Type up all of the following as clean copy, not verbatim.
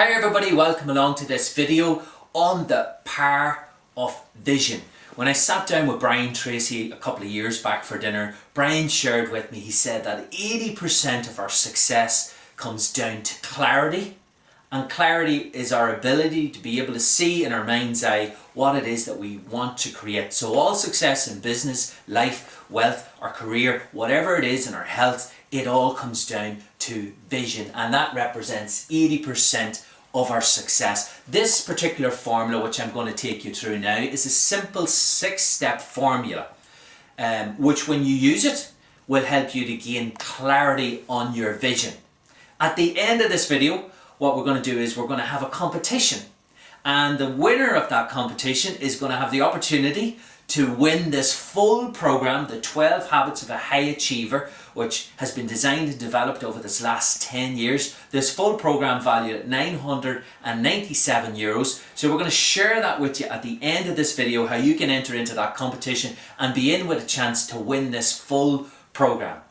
Hi everybody, welcome along to this video on the power of vision. When I sat down with Brian Tracy a couple of years back for dinner, Brian shared with me, he said that 80% of our success comes down to clarity. And clarity is our ability to be able to see in our mind's eye what it is that we want to create. So all success in business, life, wealth, our career, whatever it is in our health, it all comes down to vision, and that represents 80% of our success. This particular formula, which I'm going to take you through now, is a simple 6-step formula, which when you use it will help you to gain clarity on your vision. At the end of this video, what we're going to do is we're going to have a competition, and the winner of that competition is going to have the opportunity to win this full program, the 12 Habits of a High Achiever, which has been designed and developed over this last 10 years. This full program valued at €997. So we're going to share that with you at the end of this video, how you can enter into that competition and be in with a chance to win this full program.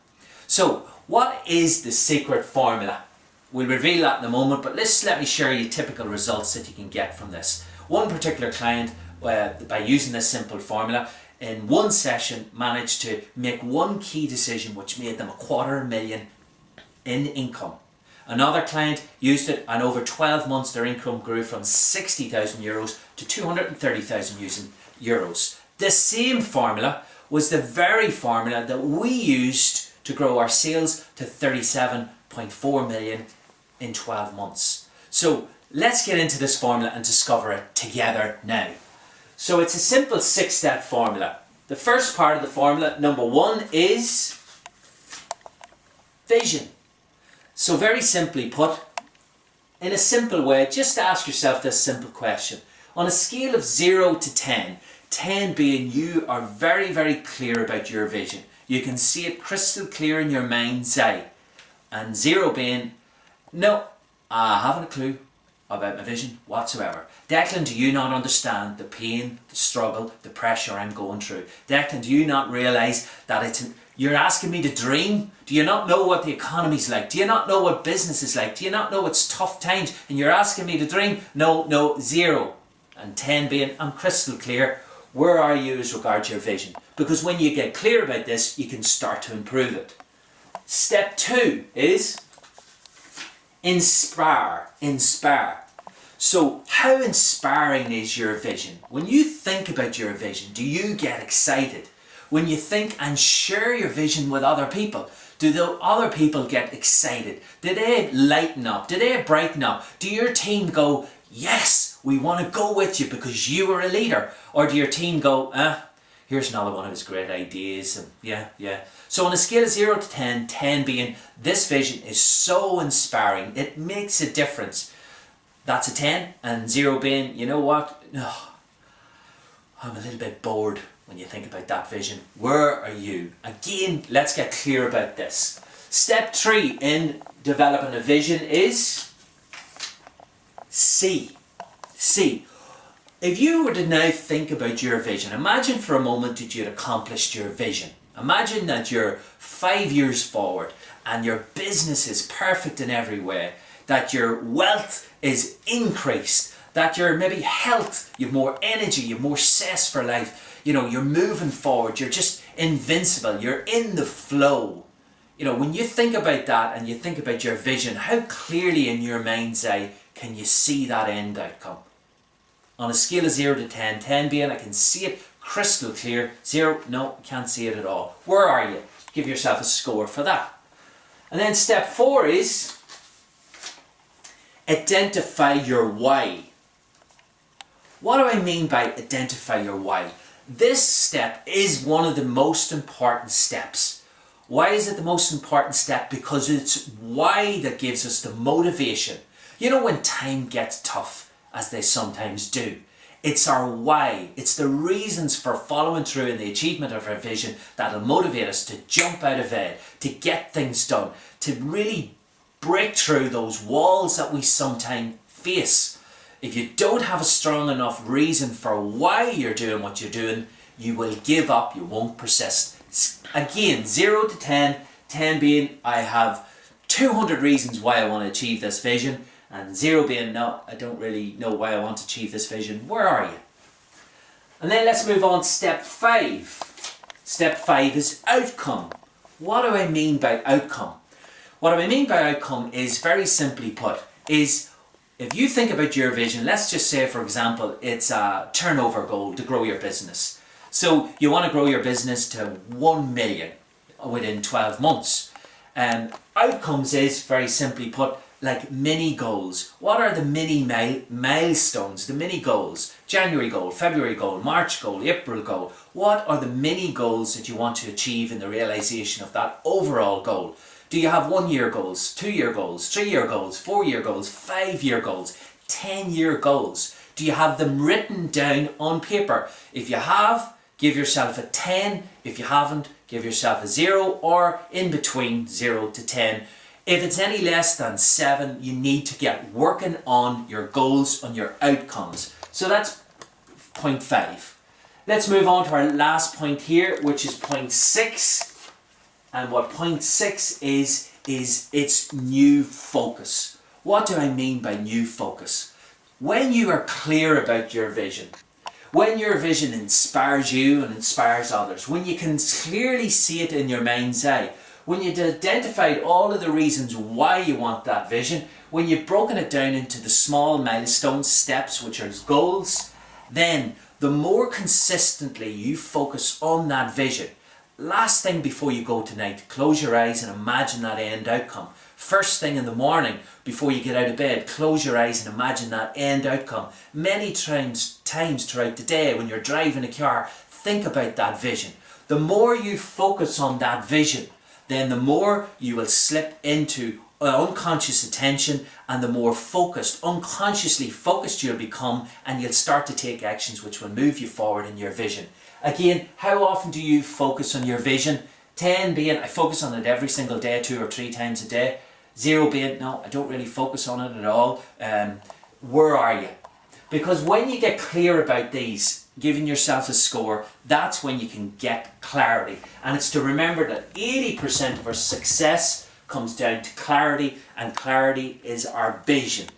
So what is the secret formula? We'll reveal that in a moment, but let me share you typical results that you can get from this. One particular client, by using this simple formula, in one session managed to make one key decision which made them $250,000 in income. Another client used it, and over 12 months their income grew from €60,000 to €230,000. This same formula was the very formula that we used to grow our sales to $37.4 million in 12 months. So let's get into this formula and discover it together now. So it's a simple 6-step formula. The first part of the formula, number 1, is vision. So very simply put, in a simple way, just ask yourself this simple question. On a scale of 0 to 10, 10 being you are very, very clear about your vision. You can see it crystal clear in your mind's eye. And 0 being, no, I haven't a clue about my vision whatsoever. Declan, do you not understand the pain, the struggle, the pressure I'm going through? Declan, do you not realise that you're asking me to dream? Do you not know what the economy's like? Do you not know what business is like? Do you not know it's tough times and you're asking me to dream? No, 0. And 10 being, I'm crystal clear. Where are you as regards your vision? Because when you get clear about this, you can start to improve it. Step 2 is inspire. So how inspiring is your vision? When you think about your vision, do you get excited? When you think and share your vision with other people, do the other people get excited? Do they lighten up? Do they brighten up? Do your team go, yes, we want to go with you because you are a leader? Or do your team go, here's another one of his great ideas, and yeah. So on a scale of 0 to 10, 10 being this vision is so inspiring, it makes a difference. That's a 10, and 0 being, you know what, I'm a little bit bored when you think about that vision. Where are you? Again, let's get clear about this. Step 3 in developing a vision is see. If you were to now think about your vision, imagine for a moment that you'd accomplished your vision. Imagine that you're 5 years forward and your business is perfect in every way, that your wealth is increased, that your maybe health, you've more energy, you've more zest for life, you're moving forward, you're just invincible, you're in the flow. When you think about that and you think about your vision, how clearly in your mind's eye can you see that end outcome? On a scale of 0 to 10, 10 being I can see it crystal clear, 0, no, I can't see it at all. Where are you? Give yourself a score for that. And then step 4 is identify your why. What do I mean by identify your why? This step is one of the most important steps. Why is it the most important step? Because it's why that gives us the motivation. When time gets tough, as they sometimes do, it's our why. It's the reasons for following through in the achievement of our vision that'll motivate us to jump out of bed, to get things done, to really break through those walls that we sometimes face. If you don't have a strong enough reason for why you're doing what you're doing, you will give up, you won't persist. Again, 0 to 10, 10 being I have 200 reasons why I want to achieve this vision, And 0 being, no, I don't really know why I want to achieve this vision. Where are you? And then let's move on to step 5. Step 5 is outcome. What do I mean by outcome? What I mean by outcome is, very simply put, is if you think about your vision, let's just say, for example, it's a turnover goal to grow your business. So you want to grow your business to 1 million within 12 months. Outcomes is, very simply put, like mini goals. What are the mini milestones, the mini goals? January goal, February goal, March goal, April goal. What are the mini goals that you want to achieve in the realization of that overall goal? Do you have 1 year goals, 2 year goals, 3 year goals, 4 year goals, 5 year goals, 10 year goals? Do you have them written down on paper? If you have, give yourself a 10. If you haven't, give yourself a 0, or in between 0 to 10. If it's any less than 7, you need to get working on your goals, on your outcomes. So that's point 5. Let's move on to our last point here, which is point 6. And what point 6 is it's new focus. What do I mean by new focus? When you are clear about your vision, when your vision inspires you and inspires others, when you can clearly see it in your mind's eye, when you've identified all of the reasons why you want that vision, when you've broken it down into the small milestone steps, which are goals, then the more consistently you focus on that vision. Last thing before you go tonight, close your eyes and imagine that end outcome. First thing in the morning, before you get out of bed, close your eyes and imagine that end outcome. Many times throughout the day, when you're driving a car, think about that vision. The more you focus on that vision, then the more you will slip into unconscious attention, and the more focused, unconsciously focused you'll become, and you'll start to take actions which will move you forward in your vision. Again, how often do you focus on your vision? 10 being, I focus on it every single day, 2 or 3 times a day. 0 being, no, I don't really focus on it at all. Where are you? Because when you get clear about these, giving yourself a score, that's when you can get clarity. And it's to remember that 80% of our success comes down to clarity, and clarity is our vision.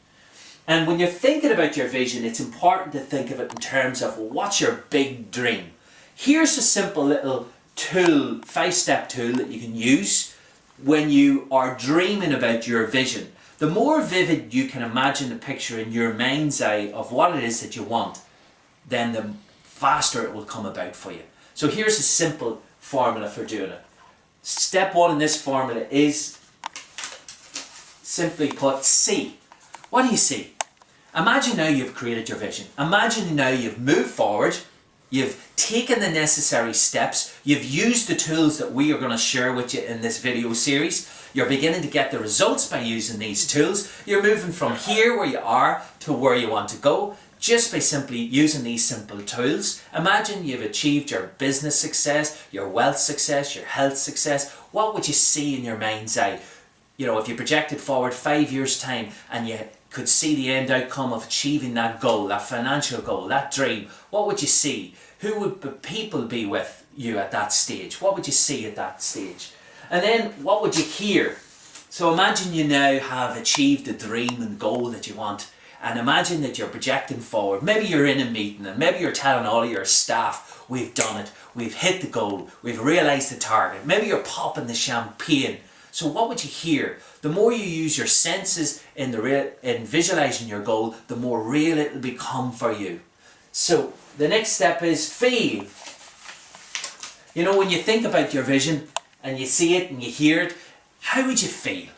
And when you're thinking about your vision, it's important to think of it in terms of, what's your big dream? Here's a simple little tool, 5-step tool that you can use when you are dreaming about your vision. The more vivid you can imagine the picture in your mind's eye of what it is that you want, then the faster it will come about for you. So here's a simple formula for doing it. Step 1 in this formula is, simply put, see. What do you see? Imagine now you've created your vision. Imagine now you've moved forward. You've taken the necessary steps. You've used the tools that we are going to share with you in this video series. You're beginning to get the results by using these tools. You're moving from here where you are to where you want to go just by simply using these simple tools. Imagine you've achieved your business success, your wealth success, your health success. What would you see in your mind's eye? You know, if you projected forward 5 years' time and you could see the end outcome of achieving that goal, that financial goal, that dream, what would you see? Who would the people be with you at that stage? What would you see at that stage? And then what would you hear? So imagine you now have achieved the dream and goal that you want, and imagine that you're projecting forward. Maybe you're in a meeting and maybe you're telling all of your staff, we've done it, we've hit the goal, we've realised the target. Maybe you're popping the champagne. So what would you hear? The more you use your senses in visualising your goal, the more real it will become for you. So the next step is feel. You know, when you think about your vision and you see it and you hear it, how would you feel?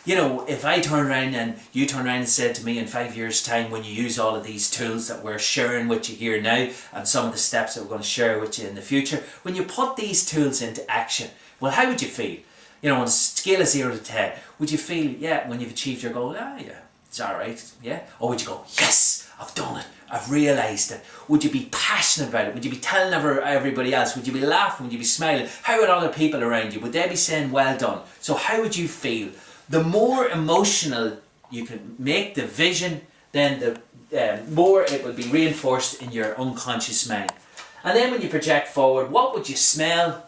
You know, if I turn around and you turn around and said to me in 5 years' time, when you use all of these tools that we're sharing with you here now, and some of the steps that we're going to share with you in the future, when you put these tools into action, well, how would you feel? You know, on a scale of 0 to 10, would you feel, yeah, when you've achieved your goal, yeah, it's alright, yeah? Or would you go, yes, I've done it, I've realised it? Would you be passionate about it? Would you be telling everybody else? Would you be laughing? Would you be smiling? How would other people around you? Would they be saying, well done? So how would you feel? The more emotional you can make the vision, then the more it will be reinforced in your unconscious mind. And then when you project forward, what would you smell?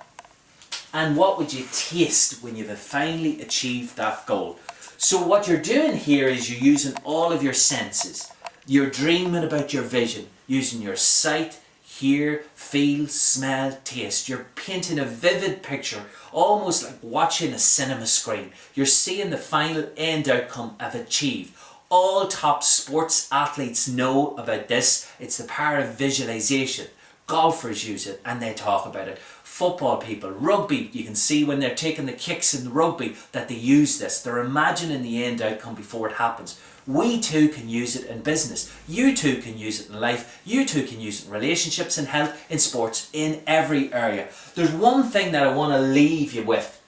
And what would you taste when you've finally achieved that goal? So what you're doing here is you're using all of your senses. You're dreaming about your vision, using your sight, hear, feel, smell, taste. You're painting a vivid picture, almost like watching a cinema screen. You're seeing the final end outcome of achieved. All top sports athletes know about this. It's the power of visualization. Golfers use it and they talk about it. Football people, rugby, you can see when they're taking the kicks in the rugby that they use this. They're imagining the end outcome before it happens. We too can use it in business. You too can use it in life. You too can use it in relationships, in health, in sports, in every area. There's one thing that I want to leave you with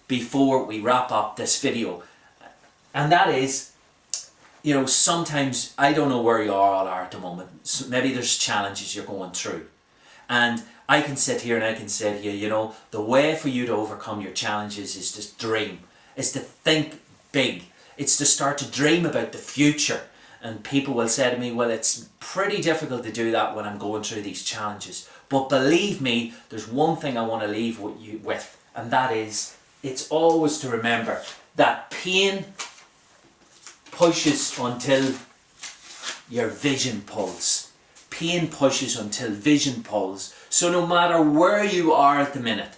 before we wrap up this video. And that is, sometimes I don't know where you all are at the moment. So maybe there's challenges you're going through. And I can sit here and I can say to you, the way for you to overcome your challenges is to dream, is to think big. It's to start to dream about the future. And people will say to me, well, it's pretty difficult to do that when I'm going through these challenges. But believe me, there's one thing I want to leave you with, and that is, it's always to remember that pain pushes until your vision pulls. Pain pushes until vision pulls. So no matter where you are at the minute,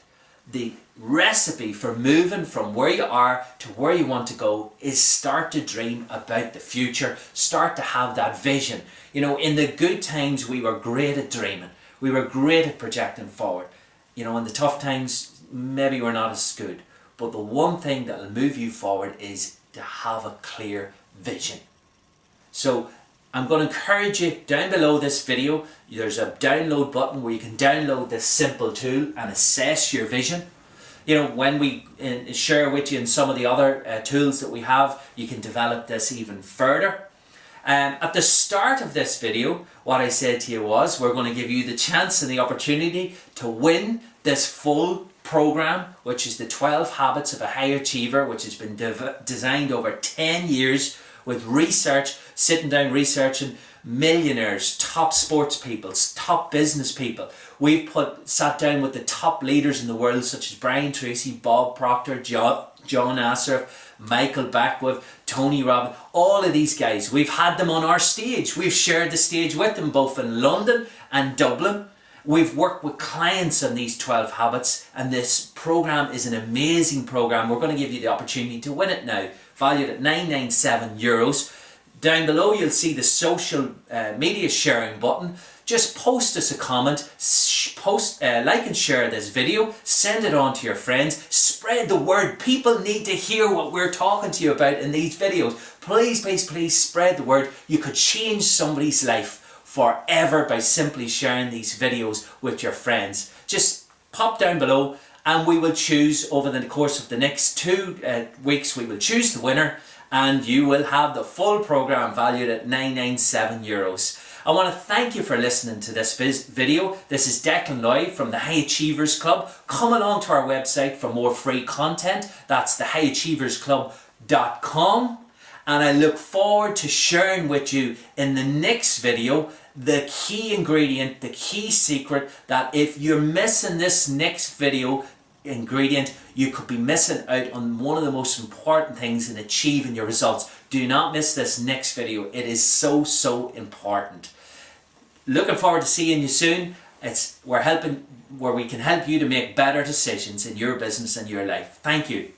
the recipe for moving from where you are to where you want to go is start to dream about the future. Start to have that vision. In the good times we were great at dreaming. We were great at projecting forward. In the tough times maybe we're not as good. But the one thing that will move you forward is to have a clear vision. So I'm going to encourage you, down below this video, there's a download button where you can download this simple tool and assess your vision. When we share with you in some of the other tools that we have, you can develop this even further. At the start of this video, what I said to you was, we're going to give you the chance and the opportunity to win this full program, which is the 12 Habits of a High Achiever, which has been designed over 10 years with research, sitting down researching millionaires, top sports people, top business people. We've sat down with the top leaders in the world, such as Brian Tracy, Bob Proctor, John Assaraf, Michael Beckwith, Tony Robbins, all of these guys. We've had them on our stage. We've shared the stage with them both in London and Dublin. We've worked with clients on these 12 habits, and this program is an amazing program. We're going to give you the opportunity to win it now, valued at €997. Down below you'll see the social media sharing button. Just post us a comment, like and share this video, send it on to your friends, spread the word. People need to hear what we're talking to you about in these videos. Please, please, please spread the word. You could change somebody's life forever by simply sharing these videos with your friends. Just pop down below and we will choose, over the course of the next 2 weeks, we will choose the winner, and you will have the full program valued at €997. I want to thank you for listening to this video. This is Declan Lloyd from the High Achievers Club. Come along to our website for more free content. That's thehighachieversclub.com. And I look forward to sharing with you in the next video the key ingredient, the key secret, that if you're missing this next video ingredient, you could be missing out on one of the most important things in achieving your results. Do not miss this next video. It is so, so important. Looking forward to seeing you soon. Where we can help you to make better decisions in your business and your life. Thank you.